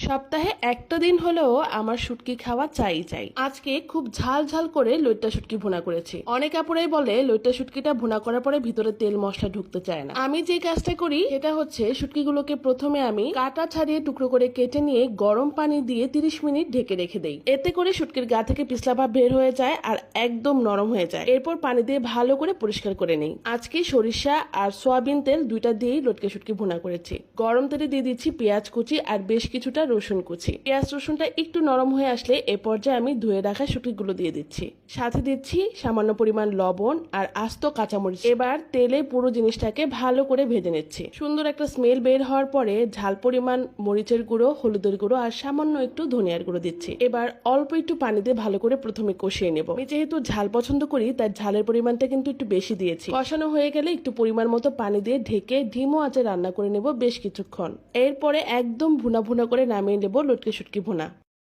সপ্তাহে একটা দিন হলেও আমার শুটকি খাওয়া চাই। আজকে খুব ঝাল ঝাল করে লইট্টা শুটকি ভুনা করেছি। অনেক আপুরাই বলে লইট্টা শুটকিটা ভুনা করার পরে ভিতরে তেল মশলা ঢুকতে চায় না। আমি যে কাজটা করি সেটা হচ্ছে শুটকিগুলোকে প্রথমে আমি কাটা ছাড়িয়ে টুকরো করে কেটে নিয়ে গরম পানি দিয়ে 30 মিনিট ঢেকে রেখে দেই। এতে করে শুটকির গা থেকে পিছলা ভাব বের হয়ে যায় আর একদম নরম হয়ে যায়। এরপর পানি দিয়ে ভালো করে পরিষ্কার করে নেই। আজকে সরিষা আর সয়াবিন তেল দুইটা দিয়েই লটকে শুটকি ভুনা করেছি। গরম তেলে দিয়ে দিচ্ছি পেঁয়াজ কুচি আর বেশ কিছুটা রসুন কুচি। পেঁয়াজ রসুনটা একটু নরম হয়ে আসলে এ পর্যায়ে আমি ধুয়ে রাখা শুটকিগুলো দিয়ে দিচ্ছি। সাথে দিচ্ছি সামান্য পরিমাণ লবণ আর আস্ত কাঁচামরিচ। এবার তেলে পুরো জিনিসটাকে ভালো করে ভেজে নিচ্ছি। সুন্দর একটা স্মেল বের হওয়ার পরে ঝাল পরিমাণ মরিচের গুঁড়ো, হলুদের গুঁড়ো আর সামান্য একটু ধনিয়ার গুঁড়ো দিচ্ছি। এবার অল্প একটু পানি দিয়ে ভালো করে প্রথমে কষিয়ে নেব। আমি যেহেতু ঝাল পছন্দ করি তাই ঝালের পরিমাণটা কিন্তু একটু বেশি দিয়েছি। কষানো হয়ে গেলে একটু পরিমাণ মতো পানি দিয়ে ঢেকে ধিমো আঁচে রান্না করে নেব বেশ কিছুক্ষণ। এরপরে একদম ভুনা ভুনা করে নামিয়ে নেব লটকে শুটকি ভুনা।